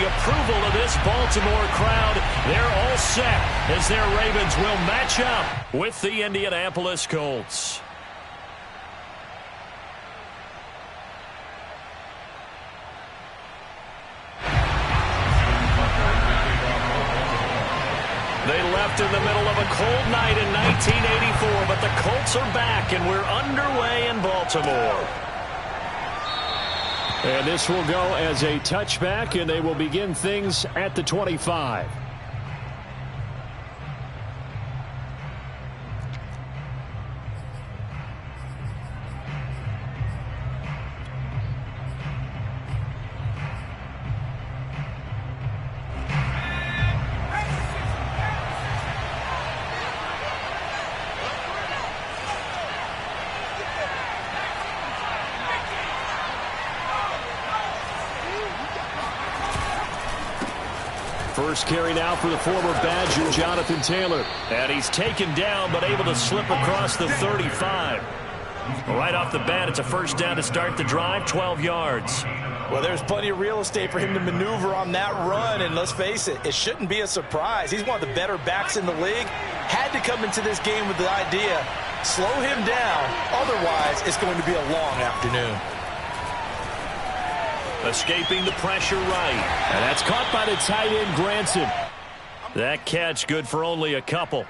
the approval of this Baltimore crowd. They're all set as their Ravens will match up with the Indianapolis Colts. They left in the middle of a cold night in 1984, but the Colts are back, and we're underway in Baltimore. And this will go as a touchback, and they will begin things at the 25. First carry now for the former Badger, Jonathan Taylor. And he's taken down, but able to slip across the 35. Right off the bat, it's a first down to start the drive, 12 yards. Well, there's plenty of real estate for him to maneuver on that run, and let's face it, it shouldn't be a surprise. He's one of the better backs in the league. Had to come into this game with the idea, slow him down, otherwise it's going to be a long afternoon. Escaping the pressure right. And that's caught by the tight end, Granson. That catch good for only a couple.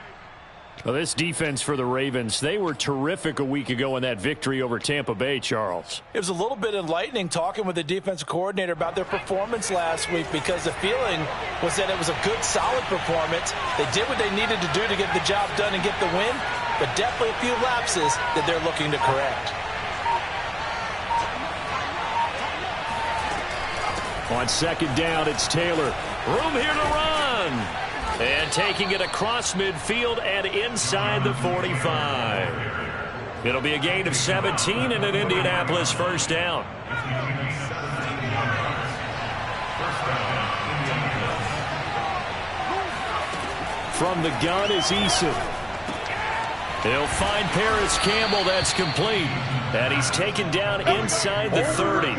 Well, this defense for the Ravens, they were terrific a week ago in that victory over Tampa Bay, Charles. It was a little bit enlightening talking with the defensive coordinator about their performance last week, because the feeling was that it was a good, solid performance. They did what they needed to do to get the job done and get the win, but definitely a few lapses that they're looking to correct. On second down, it's Taylor. Room here to run. And taking it across midfield and inside the 45. It'll be a gain of 17 and an Indianapolis first down. From the gun is Eason. He'll find Paris Campbell. That's complete. And he's taken down inside the 30.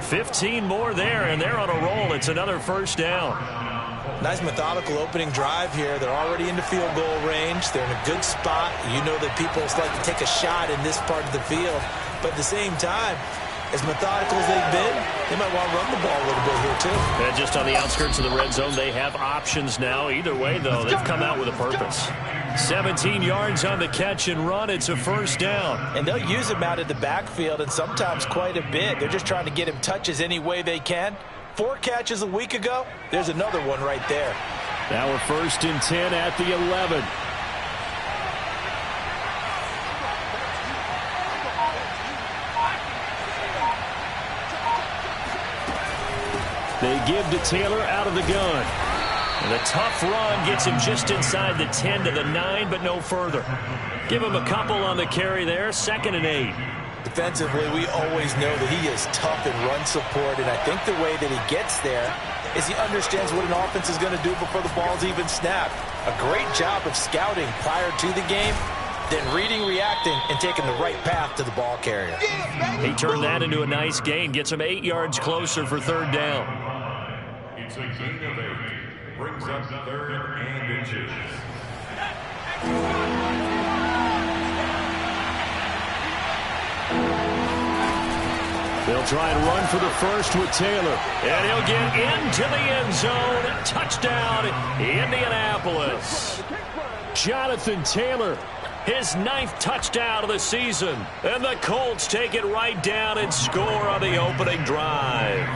15 more there, and they're on a roll. It's another first down. Nice methodical opening drive here. They're already into field goal range. They're in a good spot. You know that people like to take a shot in this part of the field. But at the same time, as methodical as they've been, they might want to run the ball a little bit here too. And just on the outskirts of the red zone, they have options now. Either way, though, they've come out with a purpose. 17 yards on the catch and run. It's a first down. And they'll use him out of the backfield, and sometimes quite a bit. They're just trying to get him touches any way they can. 4 catches a week ago. There's another one right there. Now we're first and 10 at the 11. They give to Taylor out of the gun. And the tough run gets him just inside the 10 to the 9, but no further. Give him a couple on the carry there, 2nd and 8. Defensively, we always know that he is tough in run support, and I think the way that he gets there is he understands what an offense is going to do before the ball's even snapped. A great job of scouting prior to the game, then reading, reacting, and taking the right path to the ball carrier. He turned that into a nice gain, gets him 8 yards closer for third down. It's a gain of 8. Brings up 3rd and inches. They'll try and run for the first with Taylor. And he'll get into the end zone. Touchdown, Indianapolis. Jonathan Taylor. His 9th touchdown of the season. And the Colts take it right down and score on the opening drive.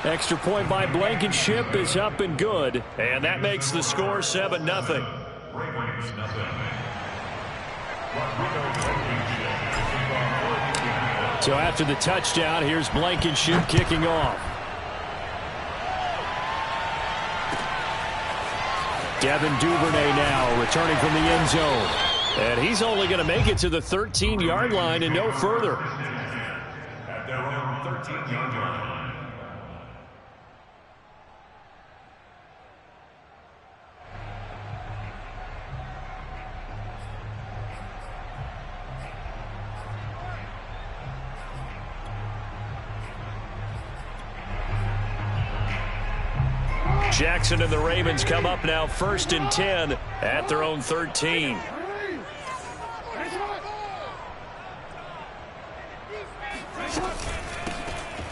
Extra point by Blankenship is up and good. And that makes the score 7-0. Ravens nothing. So after the touchdown, here's Blankenship kicking off. Devin Duvernay now returning from the end zone. And he's only going to make it to the 13-yard line and no further. At their own 13-yard line. Jackson and the Ravens come up now 1st and 10 at their own 13.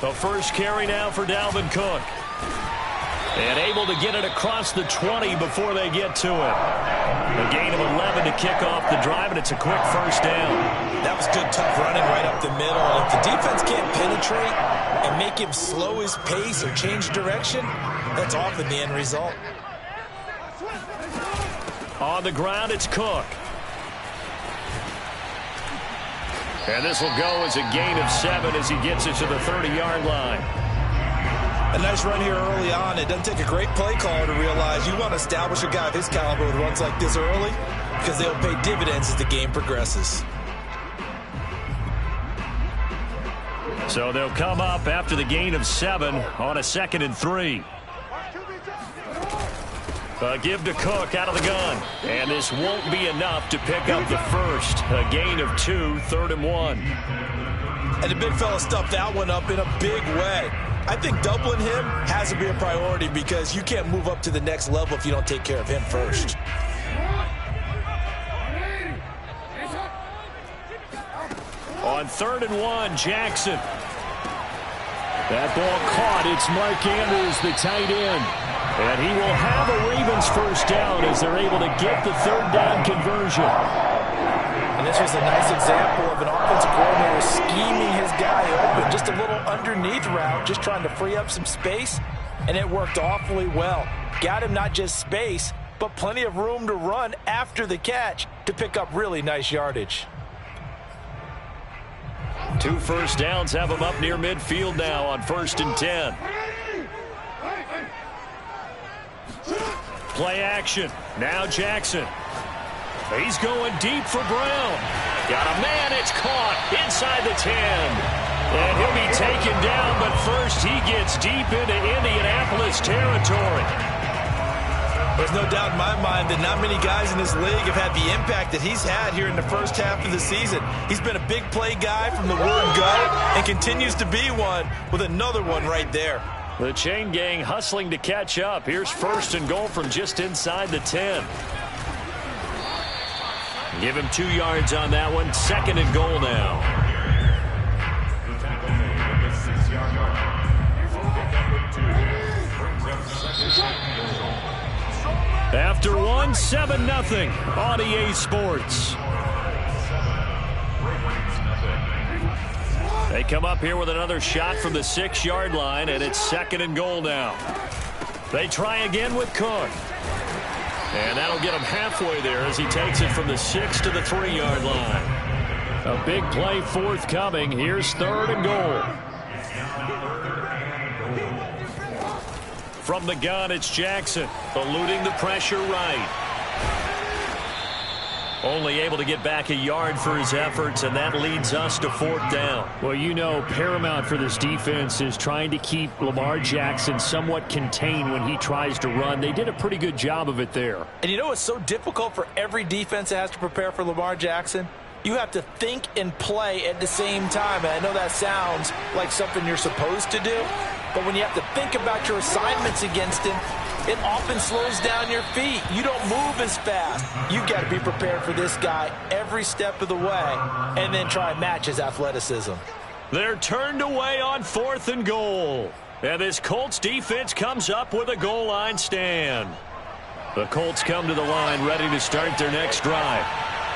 The first carry now for Dalvin Cook. And able to get it across the 20 before they get to it. A gain of 11 to kick off the drive, and it's a quick first down. That was good, tough running right up the middle. And if the defense can't penetrate and make him slow his pace or change direction, that's often the end result. On the ground, it's Cook. And this will go as a gain of 7 as he gets it to the 30-yard line. A nice run here early on. It doesn't take a great play caller to realize you want to establish a guy of his caliber with runs like this early because they'll pay dividends as the game progresses. So they'll come up after the gain of 7 on a 2nd and 3. Give to Cook out of the gun. And this won't be enough to pick up the first. A gain of 2, 3rd and 1. And the big fella stuffed that one up in a big way. I think doubling him has to be a priority because you can't move up to the next level if you don't take care of him first. On 3rd and 1, Jackson. That ball caught. It's Mark Andrews, the tight end. And he will have a Ravens first down as they're able to get the 3rd down conversion. And this was a nice example of an offensive coordinator scheming his guy open. Just a little underneath route, just trying to free up some space, and it worked awfully well. Got him not just space, but plenty of room to run after the catch to pick up really nice yardage. 2 first downs have him up near midfield now on 1st and 10. Play action. Now Jackson. He's going deep for Brown. Got a man. It's caught inside the 10. And he'll be taken down, but first he gets deep into Indianapolis territory. There's no doubt in my mind that not many guys in this league have had the impact that he's had here in the first half of the season. He's been a big play guy from the word go and continues to be one with another one right there. The chain gang hustling to catch up. Here's 1st and goal from just inside the 10. Give him 2 yards on that one. 2nd and goal now. After 1, 7-0 on EA Sports. They come up here with another shot from the 6-yard line, and it's 2nd and goal now. They try again with Cook. And that'll get him halfway there as he takes it from the 6 to the 3-yard line. A big play forthcoming. Here's 3rd and goal. From the gun, it's Jackson, eluding the pressure right. Only able to get back a yard for his efforts, and that leads us to 4th down. Well, you know, paramount for this defense is trying to keep Lamar Jackson somewhat contained when he tries to run. They did a pretty good job of it there. And you know it's so difficult for every defense that has to prepare for Lamar Jackson? You have to think and play at the same time. And I know that sounds like something you're supposed to do, but when you have to think about your assignments against him, it often slows down your feet. You don't move as fast. You've got to be prepared for this guy every step of the way and then try and match his athleticism. They're turned away on 4th and goal. And this Colts defense comes up with a goal line stand. The Colts come to the line ready to start their next drive.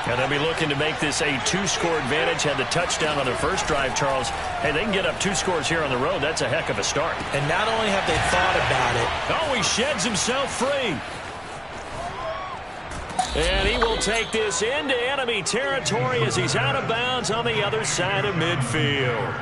And they'll be looking to make this a 2-score advantage. Had the touchdown on their first drive, Charles. Hey, they can get up 2 scores here on the road. That's a heck of a start. And not only have they thought about it. Oh, he sheds himself free. And he will take this into enemy territory as he's out of bounds on the other side of midfield.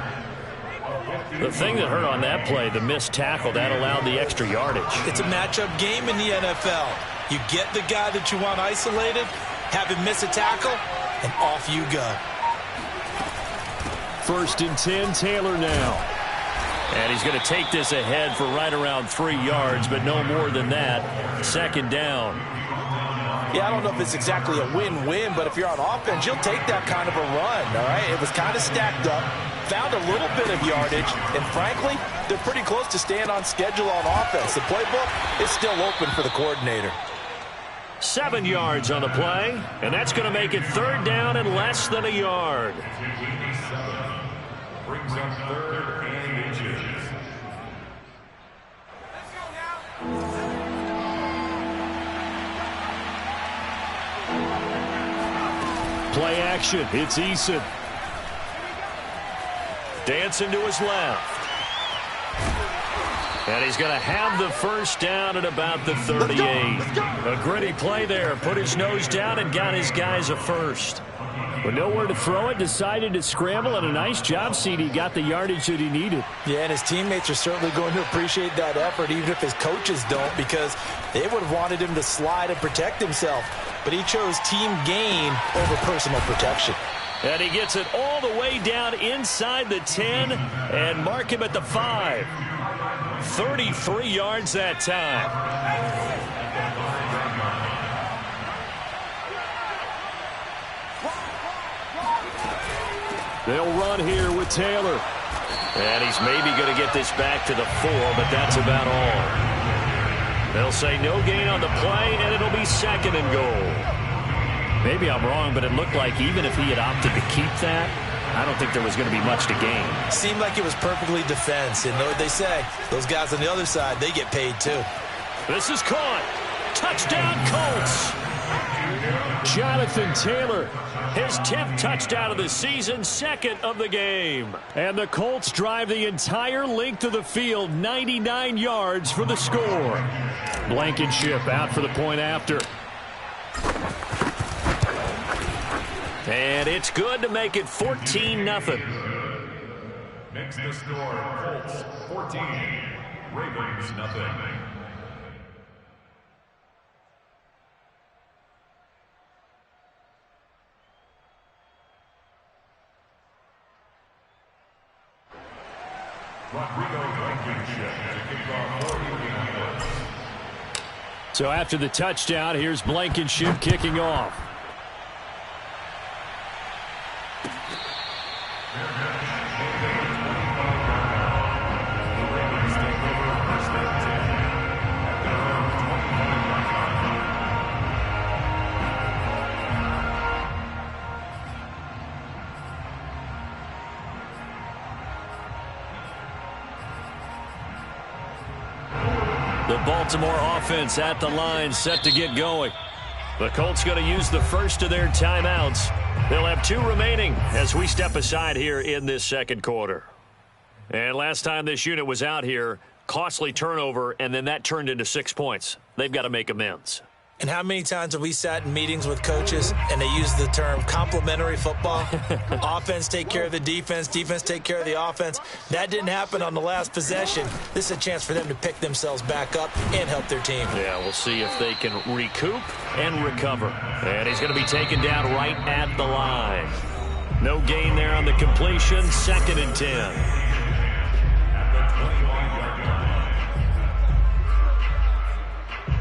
The thing that hurt on that play, the missed tackle, that allowed the extra yardage. It's a matchup game in the NFL. You get the guy that you want isolated, have him miss a tackle, and off you go. 1st and 10, Taylor now. And he's going to take this ahead for right around 3 yards, but no more than that. 2nd down. Yeah, I don't know if it's exactly a win-win, but if you're on offense, you'll take that kind of a run, all right? It was kind of stacked up, found a little bit of yardage, and frankly, they're pretty close to staying on schedule on offense. The playbook is still open for the coordinator. 7 yards on the play, and that's going to make it 3rd down and less than a yard. Brings up 3rd and inches. Play action. It's Eason. Dancing to his left. And he's going to have the first down at about the 38. A gritty play there. Put his nose down and got his guys a first. With nowhere to throw it, decided to scramble, and a nice job, CD. Got the yardage that he needed. Yeah, and his teammates are certainly going to appreciate that effort, even if his coaches don't, because they would have wanted him to slide and protect himself. But he chose team gain over personal protection. And he gets it all the way down inside the 10 and mark him at the 5. 33 yards that time. They'll run here with Taylor. And he's maybe going to get this back to the 4, but that's about all. They'll say no gain on the play, and it'll be 2nd and goal. Maybe I'm wrong, but it looked like even if he had opted to keep that, I don't think there was going to be much to gain. Seemed like it was perfectly defense. And know what they say? Those guys on the other side, they get paid too. This is caught. Touchdown, Colts. Jonathan Taylor. His 10th touchdown of the season, 2nd of the game. And the Colts drive the entire length of the field, 99 yards for the score. Blankenship out for the point after. And it's good to make it 14-0. Makes the score Colts 14, Ravens nothing. So after the touchdown, here's Blankenship kicking off. The Baltimore offense at the line, set to get going. The Colts going to use the first of their timeouts. They'll have 2 remaining as we step aside here in this 2nd quarter. And last time this unit was out here, costly turnover, and then that turned into 6 points. They've got to make amends. And how many times have we sat in meetings with coaches and they use the term complementary football? Offense take care of the defense, defense take care of the offense. That didn't happen on the last possession. This is a chance for them to pick themselves back up and help their team. Yeah, we'll see if they can recoup and recover. And he's going to be taken down right at the line. No gain there on the completion, 2nd and 10.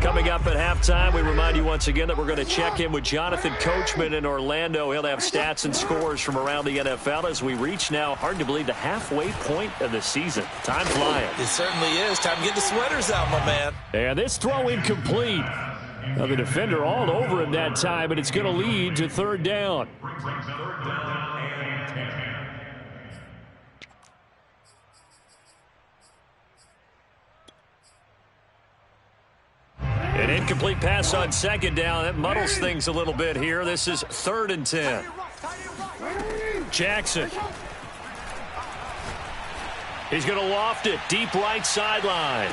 Coming up at halftime, we remind you once again that we're going to check in with Jonathan Coachman in Orlando. He'll have stats and scores from around the NFL as we reach now, hard to believe, the halfway point of the season. Time flying. It certainly is. Time to get the sweaters out, my man. And this throw incomplete. Now the defender all over him that time, but it's going to lead to 3rd down. An incomplete pass on 2nd down. That muddles things a little bit here. This is 3rd and 10. Jackson. He's going to loft it deep right sideline.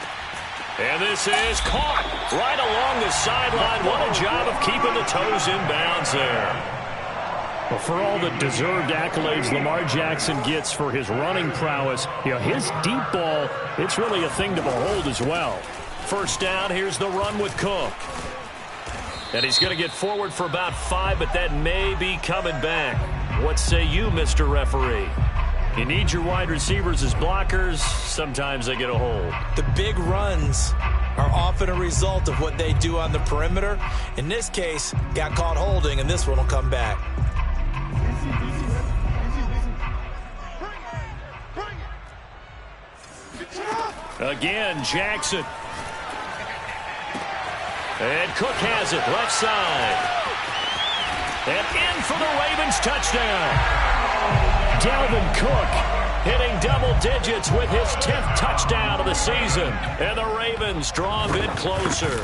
And this is caught right along the sideline. What a job of keeping the toes in bounds there. Well, for all the deserved accolades Lamar Jackson gets for his running prowess, his deep ball, it's really a thing to behold as well. First down, here's the run with Cook. And he's going to get forward for about 5, but that may be coming back. What say you, Mr. Referee? You need your wide receivers as blockers. Sometimes they get a hold. The big runs are often a result of what they do on the perimeter. In this case, got caught holding, and this one will come back. Again, Jackson. And Cook has it, left side. And in for the Ravens touchdown. Dalvin Cook hitting double digits with his 10th touchdown of the season. And the Ravens draw a bit closer.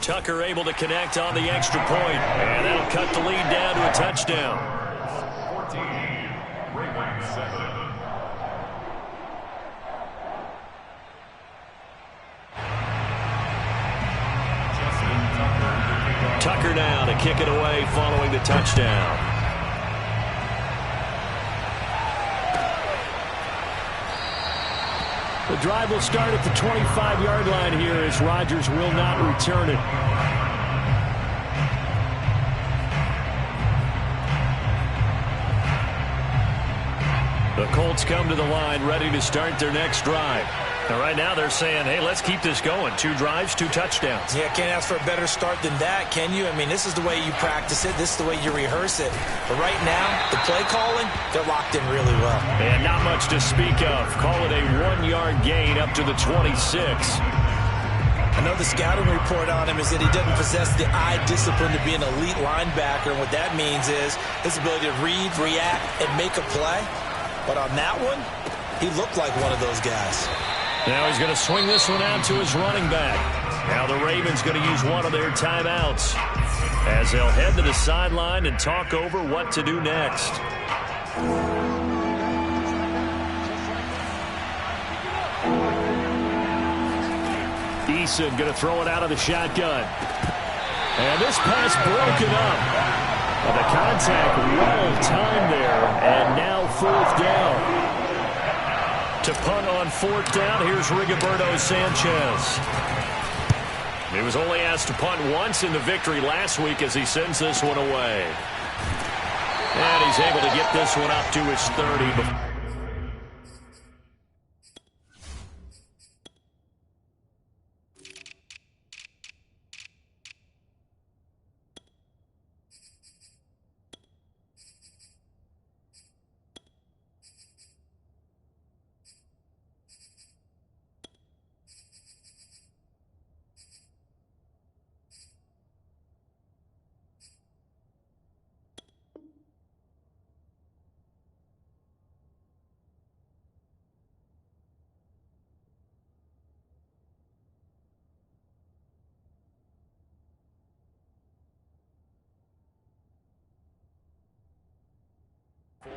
Tucker able to connect on the extra point. And that'll cut the lead down to a touchdown. 14, Ravens 7. Tucker now to kick it away following the touchdown. The drive will start at the 25-yard line here as Rodgers will not return it. The Colts come to the line ready to start their next drive. And right now they're saying, hey, let's keep this going. 2 drives, 2 touchdowns. Yeah, can't ask for a better start than that, can you? I mean, this is the way you practice it. This is the way you rehearse it. But right now, the play calling, they're locked in really well. And not much to speak of. Call it a 1-yard gain up to the 26. I know the scouting report on him is that he doesn't possess the eye discipline to be an elite linebacker. And what that means is his ability to read, react, and make a play. But on that one, he looked like one of those guys. Now he's going to swing this one out to his running back. Now the Ravens going to use one of their timeouts as they'll head to the sideline and talk over what to do next. Eason going to throw it out of the shotgun. And this pass broken up. Well, the contact well timed there, and now 4th down. To punt on 4th down, here's Rigoberto Sanchez. He was only asked to punt once in the victory last week as he sends this one away. And he's able to get this one up to his 30.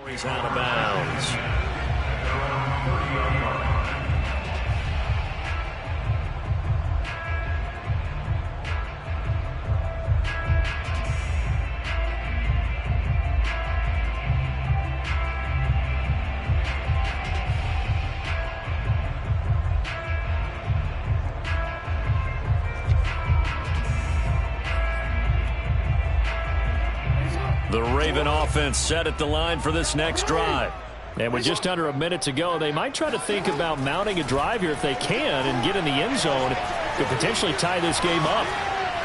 He's out of bounds. The Raven offense set at the line for this next drive. And with just under a minute to go, they might try to think about mounting a drive here if they can and get in the end zone. Could potentially tie this game up.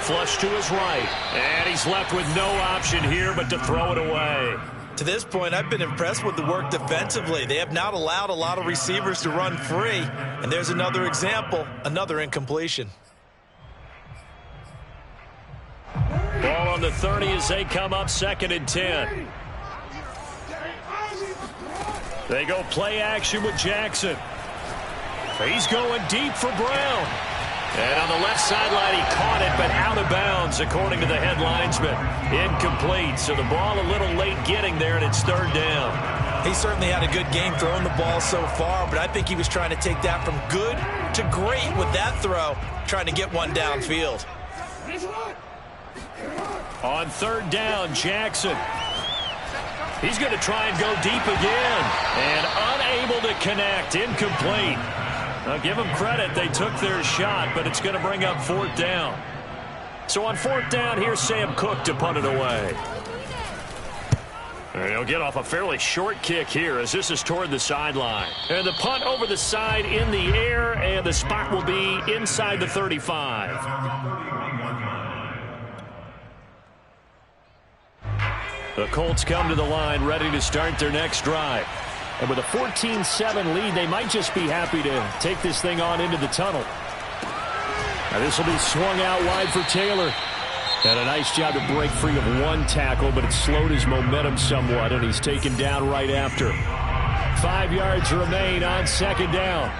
Flush to his right. And he's left with no option here but to throw it away. To this point, I've been impressed with the work defensively. They have not allowed a lot of receivers to run free. And there's another example, another incompletion. Ball on the 30 as they come up 2nd and 10. They go play action with Jackson. He's going deep for Brown. And on the left sideline, he caught it, but out of bounds, according to the head linesman. Incomplete, so the ball a little late getting there, and it's 3rd down. He certainly had a good game throwing the ball so far, but I think he was trying to take that from good to great with that throw, trying to get one downfield. On 3rd down, Jackson. He's going to try and go deep again. And unable to connect. Incomplete. I'll give them credit. They took their shot, but it's going to bring up 4th down. So on 4th down, here's Sam Cook to punt it away. And he'll get off a fairly short kick here as this is toward the sideline. And the punt over the side in the air, and the spot will be inside the 35. The Colts come to the line ready to start their next drive. And with a 14-7 lead, they might just be happy to take this thing on into the tunnel. Now this will be swung out wide for Taylor. And a nice job to break free of one tackle, but it slowed his momentum somewhat, and he's taken down right after. 5 yards remain on second down.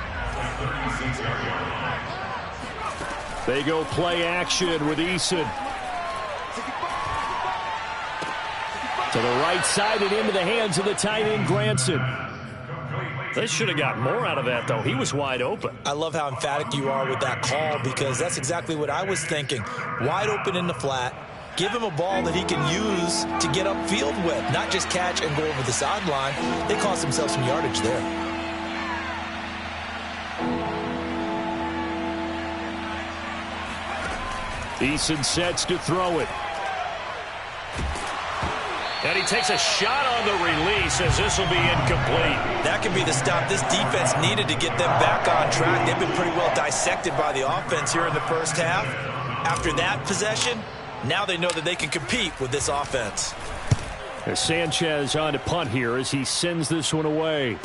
They go play action with Eason. To the right side and into the hands of the tight end, Granson. They should have got more out of that, though. He was wide open. I love how emphatic you are with that call, because that's exactly what I was thinking. Wide open in the flat. Give him a ball that he can use to get upfield with, not just catch and go over the sideline. They cost themselves some yardage there. Eason sets to throw it. And he takes a shot on the release as this will be incomplete. That could be the stop this defense needed to get them back on track. They've been pretty well dissected by the offense here in the first half. After that possession, now they know that they can compete with this offense. As Sanchez on to punt here as he sends this one away.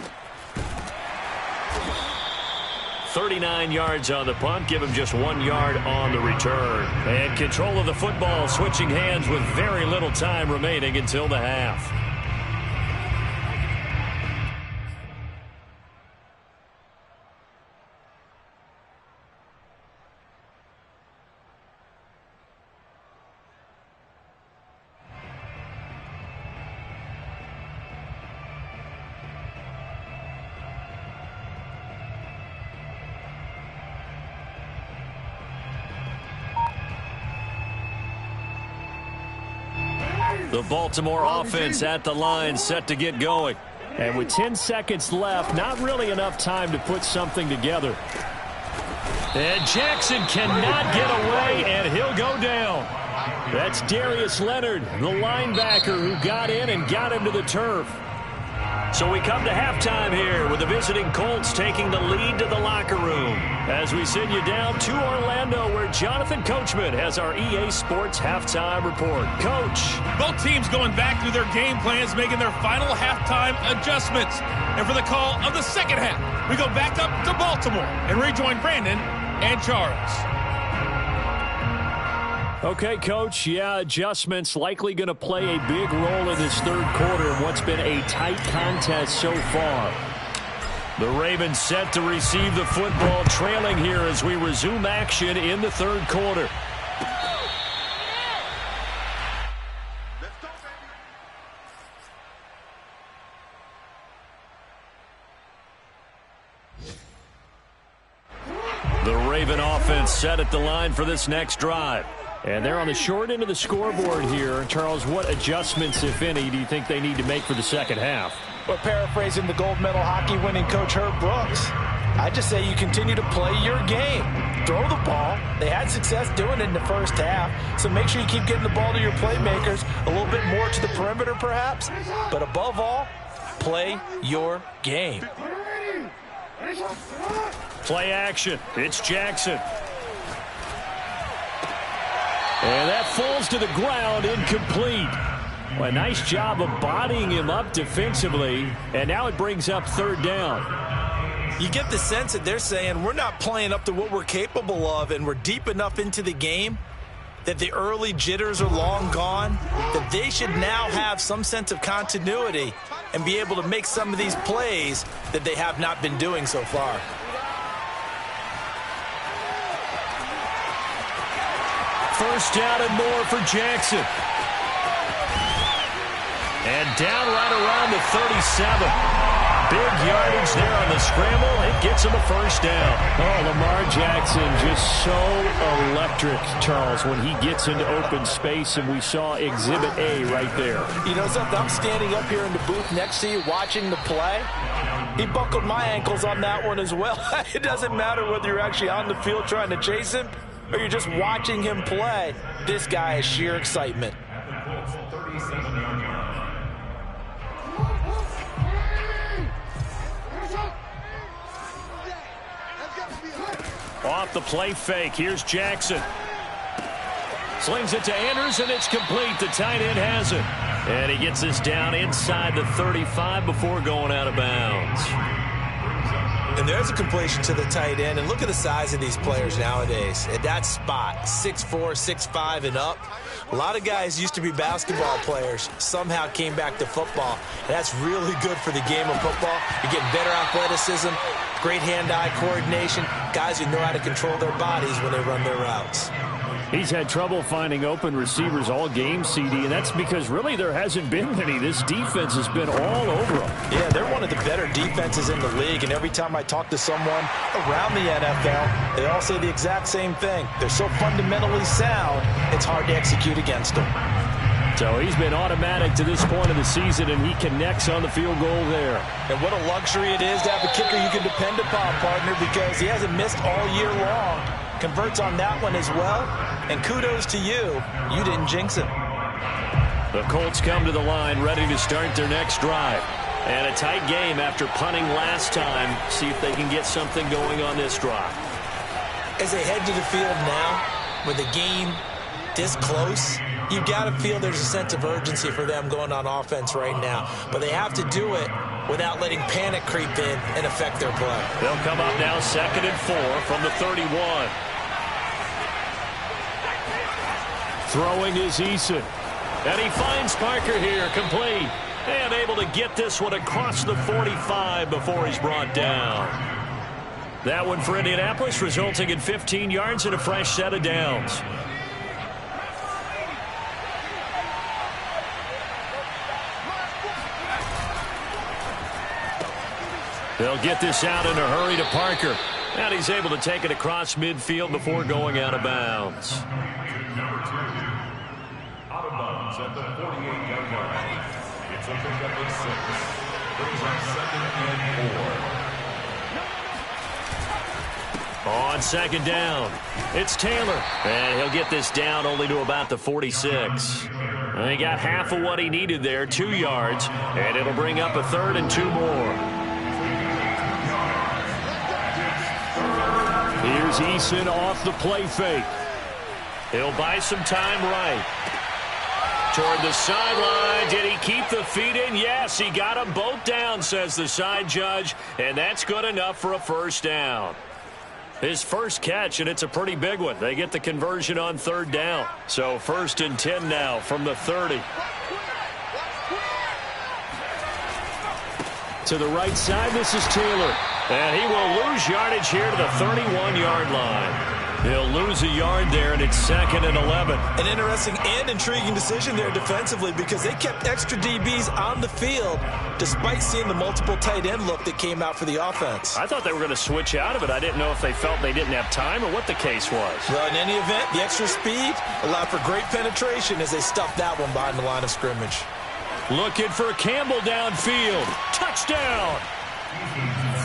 39 yards on the punt, give him just 1 yard on the return. And control of the football, switching hands with very little time remaining until the half. The Baltimore offense at the line, set to get going. And with 10 seconds left, not really enough time to put something together. And Jackson cannot get away, and he'll go down. That's Darius Leonard, the linebacker who got in and got him to the turf. So we come to halftime here with the visiting Colts taking the lead to the locker room as we send you down to Orlando, where Jonathan Coachman has our EA Sports halftime report. Coach. Both teams going back through their game plans, making their final halftime adjustments. And for the call of the second half, we go back up to Baltimore and rejoin Brandon and Charles. Okay, Coach, yeah, adjustments likely going to play a big role in this third quarter in what's been a tight contest so far. The Ravens set to receive the football, trailing here as we resume action in the third quarter. The Raven offense set at the line for this next drive. And they're on the short end of the scoreboard here. Charles, what adjustments, if any, do you think they need to make for the second half? Well, paraphrasing the gold medal hockey winning coach Herb Brooks, I just say you continue to play your game. Throw the ball. They had success doing it in the first half, so make sure you keep getting the ball to your playmakers, a little bit more to the perimeter perhaps, but above all, play your game. Play action. It's Jackson. And that falls to the ground, incomplete. Well, a nice job of bodying him up defensively, and now it brings up third down. You get the sense that they're saying we're not playing up to what we're capable of, and we're deep enough into the game that the early jitters are long gone, that they should now have some sense of continuity and be able to make some of these plays that they have not been doing so far. First down and more for Jackson. And down right around the 37. Big yardage there on the scramble. It gets him a first down. Oh, Lamar Jackson just so electric, Charles, when he gets into open space, and we saw Exhibit A right there. You know something? I'm standing up here in the booth next to you watching the play. He buckled my ankles on that one as well. It doesn't matter whether you're actually on the field trying to chase him or you're just watching him play. This guy is sheer excitement. Off the play fake. Here's Jackson. Slings it to Anders, and it's complete. The tight end has it. And he gets this down inside the 35 before going out of bounds. And there's a completion to the tight end. And look at the size of these players nowadays. At that spot, 6'4", 6'5", and up. A lot of guys used to be basketball players, somehow came back to football. And that's really good for the game of football. You're getting better athleticism, great hand-eye coordination, guys who know how to control their bodies when they run their routes. He's had trouble finding open receivers all game, CD, and that's because really there hasn't been many. This defense has been all over them. Yeah, they're one of the better defenses in the league, and every time I talk to someone around the NFL, they all say the exact same thing. They're so fundamentally sound, it's hard to execute against them. So he's been automatic to this point of the season, and he connects on the field goal there. And what a luxury it is to have a kicker you can depend upon, partner, because he hasn't missed all year long. Converts on that one as well. And kudos to you. You didn't jinx him. The Colts come to the line ready to start their next drive. And a tight game after punting last time. See if they can get something going on this drive. As they head to the field now, with the game this close, you've got to feel there's a sense of urgency for them going on offense right now. But they have to do it without letting panic creep in and affect their play. They'll come up now 2nd and 4 from the 31. Throwing is Eason. And he finds Parker here, complete. And able to get this one across the 45 before he's brought down. That one for Indianapolis, resulting in 15 yards and a fresh set of downs. They'll get this out in a hurry to Parker. And he's able to take it across midfield before going out of bounds. Out of bounds at the 48-yard line. It's a pickup of 6. Brings up 2nd and 4. On 2nd down, it's Taylor. And he'll get this down only to about the 46. And he got half of what he needed there, 2 yards. And it'll bring up a 3rd and 2 more. Here's Eason off the play fake. He'll buy some time right. Toward the sideline. Did he keep the feet in? Yes, he got them both down, says the side judge. And that's good enough for a first down. His first catch, and it's a pretty big one. They get the conversion on 3rd down. So 1st and 10 now from the 30. To the right side, this is Taylor. And he will lose yardage here to the 31-yard line. He'll lose a yard there, and it's 2nd and 11. An interesting and intriguing decision there defensively because they kept extra DBs on the field despite seeing the multiple tight end look that came out for the offense. I thought they were going to switch out of it. I didn't know if they felt they didn't have time or what the case was. Well, in any event, the extra speed allowed for great penetration as they stuffed that one behind the line of scrimmage. Looking for Campbell downfield. Touchdown!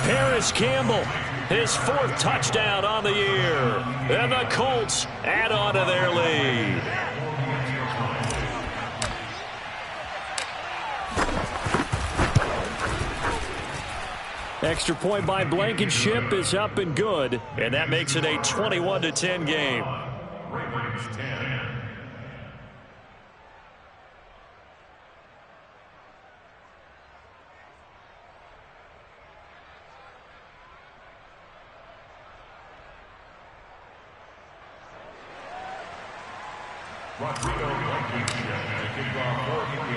Paris Campbell, his 4th touchdown on the year. And the Colts add on to their lead. Extra point by Blankenship is up and good. And that makes it a 21-10 game. Ravens 10.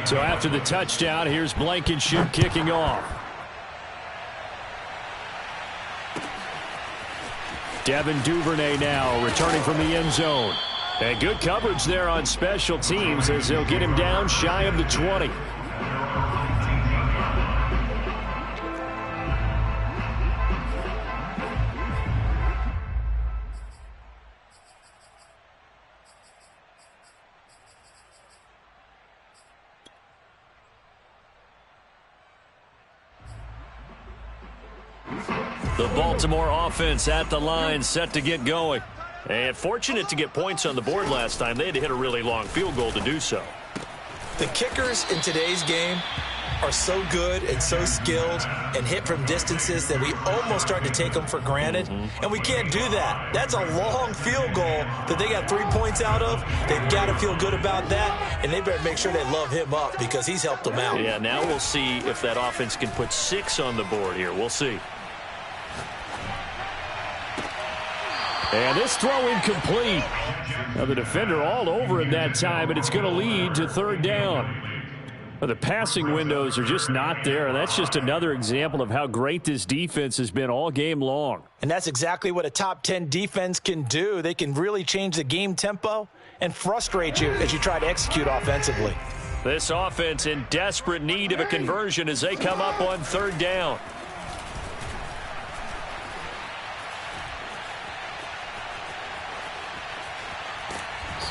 So after the touchdown, here's Blankenship kicking off. Devin Duvernay now returning from the end zone. And good coverage there on special teams as they'll get him down shy of the 20. The Baltimore offense at the line, set to get going. And fortunate to get points on the board last time. They had to hit a really long field goal to do so. The kickers in today's game are so good and so skilled and hit from distances that we almost start to take them for granted, and we can't do that. That's a long field goal that they got 3 points out of. They've got to feel good about that, and they better make sure they love him up because he's helped them out. Yeah, now we'll see if that offense can put 6 on the board here. We'll see. And this throw incomplete. Now the defender all over him that time, and it's going to lead to third down. Well, the passing windows are just not there, and that's just another example of how great this defense has been all game long. And that's exactly what a top 10 defense can do. They can really change the game tempo and frustrate you as you try to execute offensively. This offense in desperate need of a conversion as they come up on third down.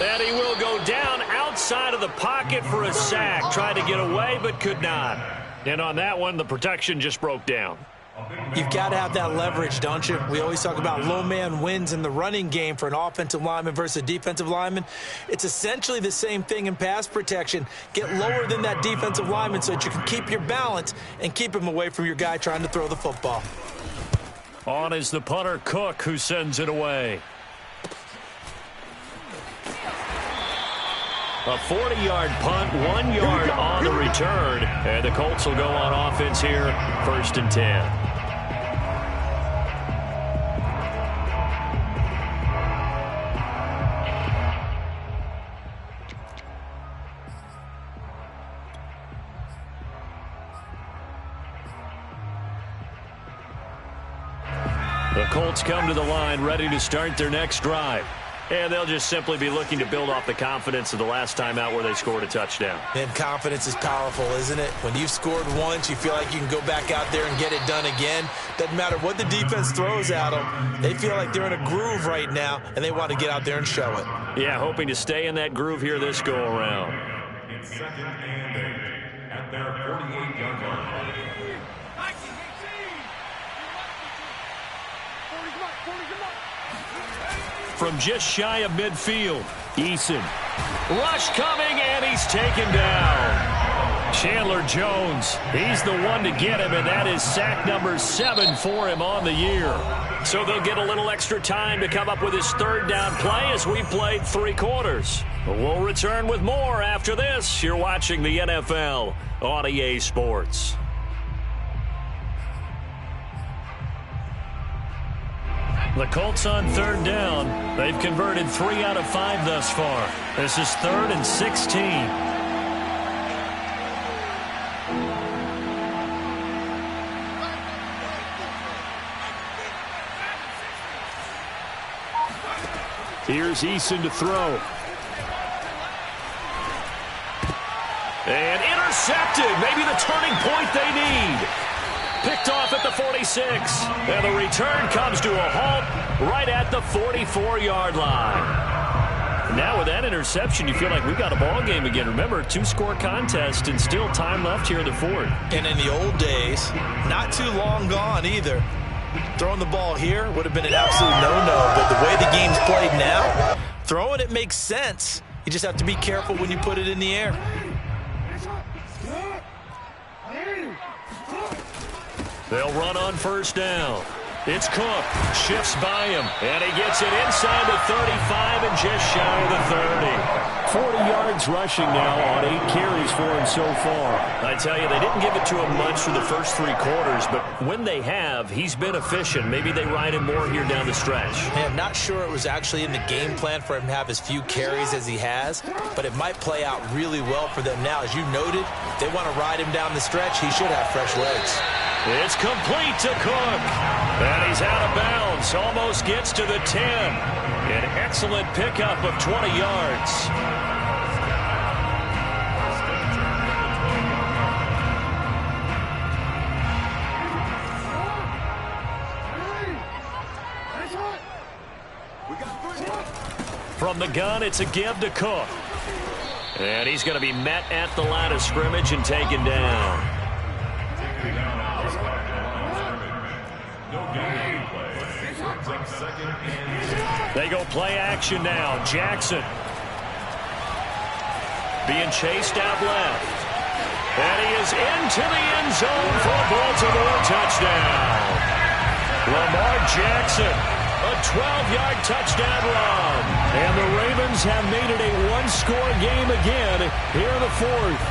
And he will go down outside of the pocket for a sack. Tried to get away, but could not. And on that one, the protection just broke down. You've got to have that leverage, don't you? We always talk about low man wins in the running game for an offensive lineman versus a defensive lineman. It's essentially the same thing in pass protection. Get lower than that defensive lineman so that you can keep your balance and keep him away from your guy trying to throw the football. On is the punter, Cook, who sends it away. A 40-yard punt, 1 yard on the return. And the Colts will go on offense here, 1st and 10. The Colts come to the line ready to start their next drive. And they'll just simply be looking to build off the confidence of the last time out where they scored a touchdown. And confidence is powerful, isn't it? When you've scored once, you feel like you can go back out there and get it done again. Doesn't matter what the defense throws at them. They feel like they're in a groove right now, and they want to get out there and show it. Yeah, hoping to stay in that groove here this go-around. It's 2nd and 8 at their 48-yard line. From just shy of midfield, Eason. Rush coming, and he's taken down. Chandler Jones, he's the one to get him, and that is sack number 7 for him on the year. So they'll get a little extra time to come up with his third down play as we played 3 quarters. We'll return with more after this. You're watching the NFL on EA Sports. The Colts on third down. They've converted 3 out of 5 thus far. This is 3rd and 16. Here's Eason to throw. And intercepted. Maybe the turning point they need. Picked off at the 46. And the return comes to a halt right at the 44-yard line. Now with that interception, you feel like we've got a ball game again. Remember, 2-score contest and still time left here in the 4th. And in the old days, not too long gone either. Throwing the ball here would have been an absolute no-no. But the way the game's played now, throwing it makes sense. You just have to be careful when you put it in the air. They'll run on first down. It's Cook. Shifts by him. And he gets it inside the 35 and just shy of the 30. 40 yards rushing now on 8 carries for him so far. I tell you, they didn't give it to him much for the first 3 quarters, but when they have, he's been efficient. Maybe they ride him more here down the stretch. Hey, I'm not sure it was actually in the game plan for him to have as few carries as he has, but it might play out really well for them now. As you noted, if they want to ride him down the stretch, he should have fresh legs. It's complete to Cook. And he's out of bounds. Almost gets to the 10. An excellent pickup of 20 yards. From the gun, it's a give to Cook. And he's going to be met at the line of scrimmage and taken down. They go play action now. Jackson being chased out left. And he is into the end zone for a Baltimore touchdown. Lamar Jackson, a 12-yard touchdown run. And the Ravens have made it a one-score game again here in the fourth.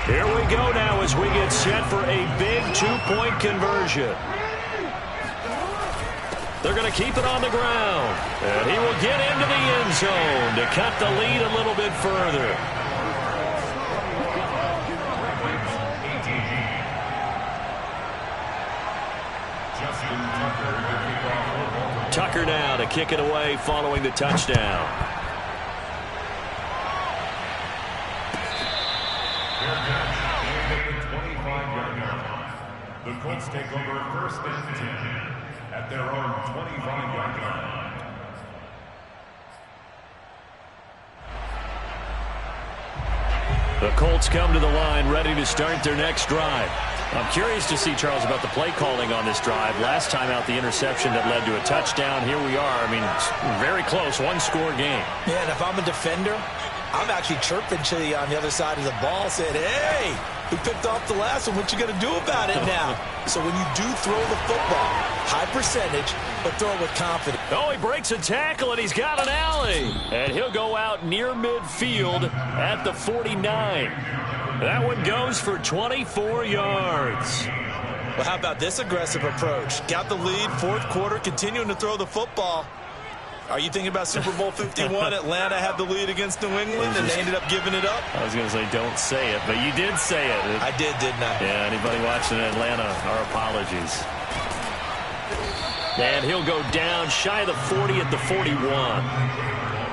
Here we go now as we get set for a big two-point conversion. They're going to keep it on the ground. And he will get into the end zone to cut the lead a little bit further. Tucker now to kick it away following the touchdown. The Colts take over first and 10 at their own 25-yard line. The Colts come to the line ready to start their next drive. I'm curious to see, Charles, about the play calling on this drive. Last time out, the interception that led to a touchdown. Here we are. I mean, it's very close, one-score game. Yeah, and if I'm a defender, I'm actually chirping to you on the other side of the ball, saying, hey, we picked off the last one. What you going to do about it now? So when you do throw the football, high percentage, but throw it with confidence. Oh, he breaks a tackle, and he's got an alley. And he'll go out near midfield at the 49. That one goes for 24 yards. Well, how about this aggressive approach? Got the lead, fourth quarter, continuing to throw the football. Are you thinking about Super Bowl 51? Atlanta had the lead against New England, and they ended up giving it up? I was going to say don't say it, but you did say it. I did, didn't I? Yeah, anybody watching Atlanta, our apologies. And he'll go down shy of the 40 at the 41.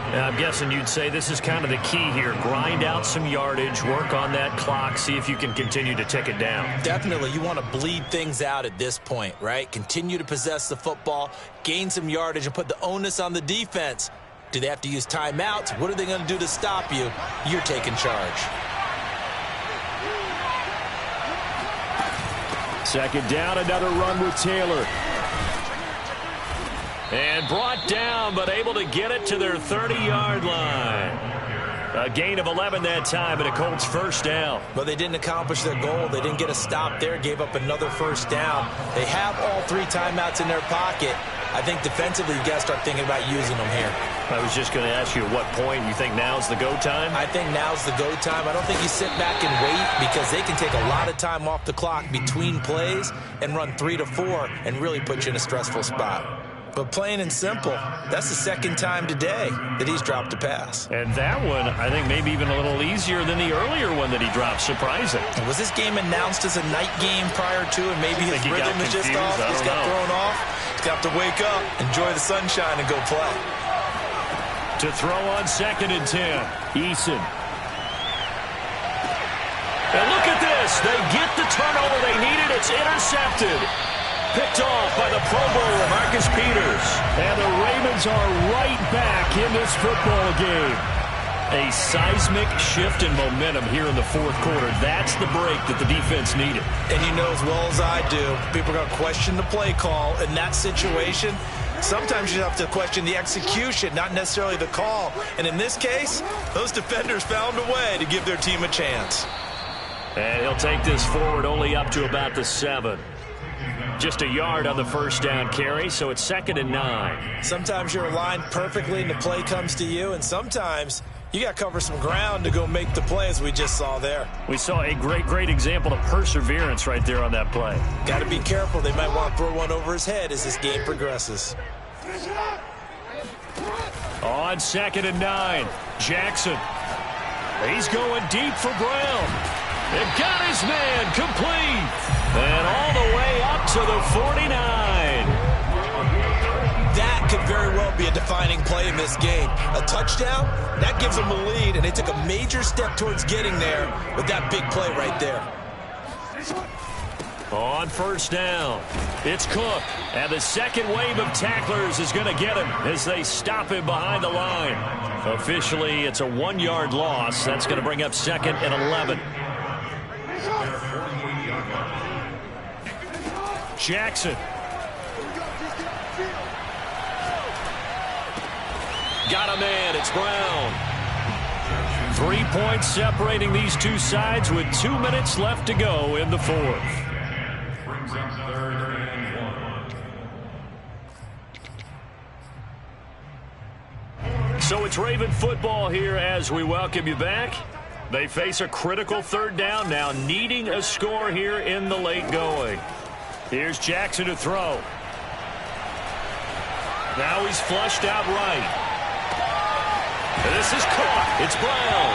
I'm guessing you'd say this is kind of the key here. Grind out some yardage, work on that clock, see if you can continue to tick it down. Definitely. You want to bleed things out at this point, right? Continue to possess the football, gain some yardage, and put the onus on the defense. Do they have to use timeouts? What are they going to do to stop you? You're taking charge. Second down, another run with Taylor. And brought down, but able to get it to their 30-yard line. A gain of 11 that time, and a Colts first down. But they didn't accomplish their goal. They didn't get a stop there, gave up another first down. They have all three timeouts in their pocket. I think defensively, you got to start thinking about using them here. I was just going to ask you at what point you think now's the go time? I think now's the go time. I don't think you sit back and wait because they can take a lot of time off the clock between plays and run 3 to 4 and really put you in a stressful spot. But plain and simple, that's the second time today that he's dropped a pass. And that one, I think, maybe even a little easier than the earlier one that he dropped. Surprising. Was this game announced as a night game prior to, and maybe his rhythm is just off? He's got thrown off. He's got to wake up, enjoy the sunshine, and go play. To throw on second and 10, Eason. And look at this. They get the turnover they needed. It's intercepted. Picked off by the Pro Bowler, Marcus Peters. And the Ravens are right back in this football game. A seismic shift in momentum here in the fourth quarter. That's the break that the defense needed. And you know as well as I do, people are going to question the play call in that situation. Sometimes you have to question the execution, not necessarily the call. And in this case, those defenders found a way to give their team a chance. And he'll take this forward only up to about the 7. Just a yard on the first down carry, so it's 2nd and 9. Sometimes you're aligned perfectly and the play comes to you, and sometimes you got to cover some ground to go make the play, as we just saw there. We saw a great example of perseverance right there on that play. Got to be careful. They might want to throw one over his head as this game progresses. On 2nd and 9, Jackson. He's going deep for Brown. They've got his man complete. And all the way up to the 49. That could very well be a defining play in this game. A touchdown, that gives them a lead, and they took a major step towards getting there with that big play right there. On first down, it's Cook. And the second wave of tacklers is going to get him as they stop him behind the line. Officially, it's a 1-yard loss. That's going to bring up 2nd and 11. Jackson. Got a man. It's Brown. 3 points separating these two sides with 2 minutes left to go in the fourth. Brings up 3rd and 1. So it's Raven football here as we welcome you back. They face a critical 3rd down now, needing a score here in the late going. Here's Jackson to throw. Now he's flushed out right. And this is caught. It's Brown.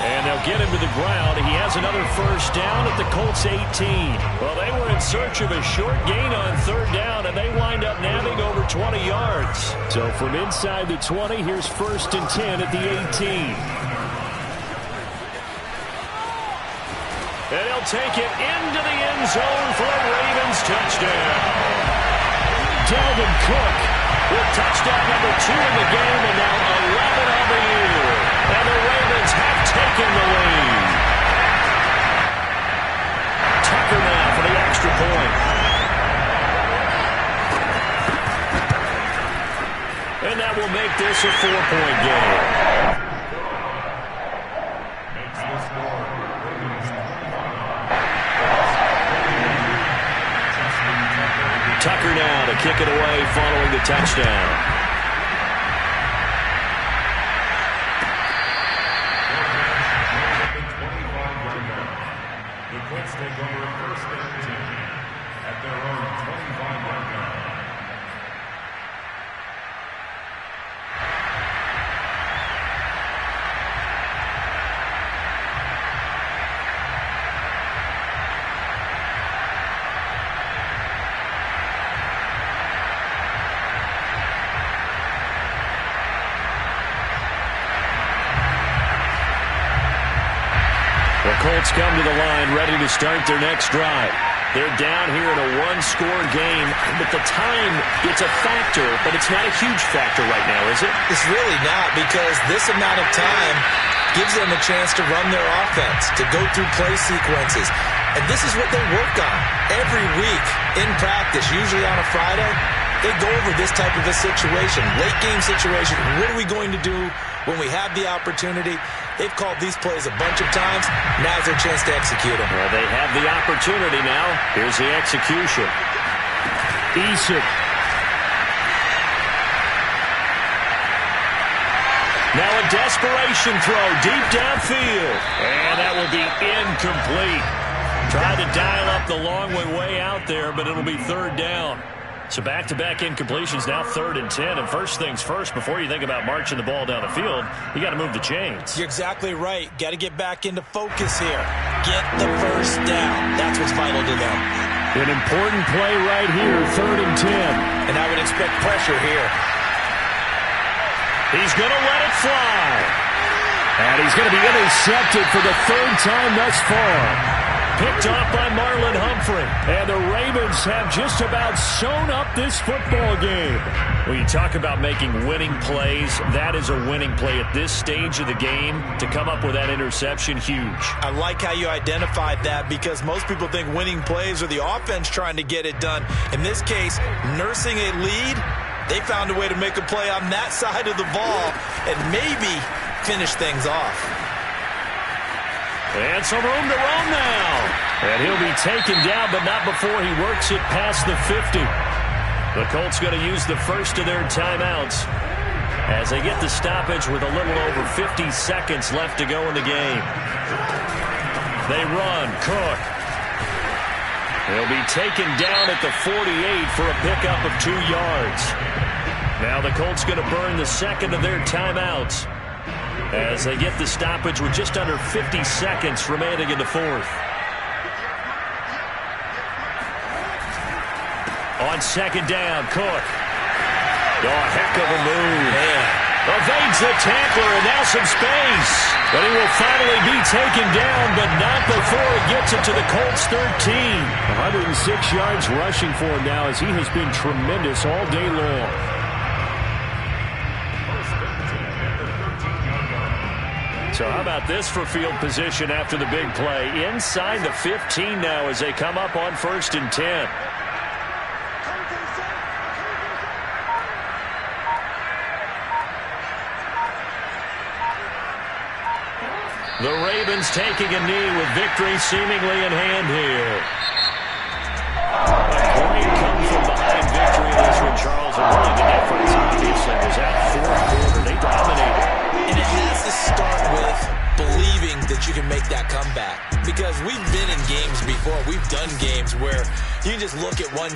And they'll get him to the ground. He has another first down at the Colts 18. Well, they were in search of a short gain on 3rd down, and they wind up nabbing over 20 yards. So from inside the 20, here's 1st and 10 at the 18. And he'll take it into the end zone for a Ravens touchdown. Dalvin Cook with touchdown number 2 in the game, and now 11 on the year. And the Ravens have taken the lead. Tucker now for the extra point. And that will make this a 4-point game. Makes the score. Tucker now to kick it away following the touchdown. The Colts take over 1st and 10 at their own 25-yard line. Colts come to the line ready to start their next drive. They're down here in a one-score game, but the time, it's a factor, but it's not a huge factor right now, is it? It's really not, because this amount of time gives them a chance to run their offense, to go through play sequences. And this is what they work on every week in practice, usually on a Friday. They go over this type of a situation, late-game situation. What are we going to do when we have the opportunity? They've called these plays a bunch of times. Now's their chance to execute them. Well, they have the opportunity now. Here's the execution. Eason. Now a desperation throw deep downfield. And that will be incomplete. Tried to dial up the long way out there, but it'll be 3rd down. So back-to-back incompletions, now 3rd and 10. And first things first, before you think about marching the ball down the field, you got to move the chains. You're exactly right. Got to get back into focus here. Get the first down. That's what's vital to them. An important play right here, 3rd and 10. And I would expect pressure here. He's going to let it fly. And he's going to be intercepted for the 3rd time thus far. Picked off by Marlon Humphrey. And the Ravens have just about sewn up this football game. When you talk about making winning plays, that is a winning play at this stage of the game. To come up with that interception, huge. I like how you identified that, because most people think winning plays are the offense trying to get it done. In this case, nursing a lead, they found a way to make a play on that side of the ball and maybe finish things off. And some room to run now. And he'll be taken down, but not before he works it past the 50. The Colts going to use the first of their timeouts as they get the stoppage with a little over 50 seconds left to go in the game. They run. Cook. He'll be taken down at the 48 for a pickup of 2 yards. Now the Colts going to burn the second of their timeouts as they get the stoppage with just under 50 seconds remaining in the fourth. On 2nd down, Cook. Oh, heck of a move. Man. Evades the tackler, and now some space. But he will finally be taken down, but not before he gets it to the Colts 13. 106 yards rushing for him now, as he has been tremendous all day long. So how about this for field position after the big play? Inside the 15 now as they come up on 1st and 10. The Ravens taking a knee with victory seemingly in hand here. A great come-from-behind victory in this one, Charles. And really the difference, obviously, was that fourth quarter. They dominated. And it has to start with believing that you can make that comeback. Because we've been in games before. We've done games where you just look at one.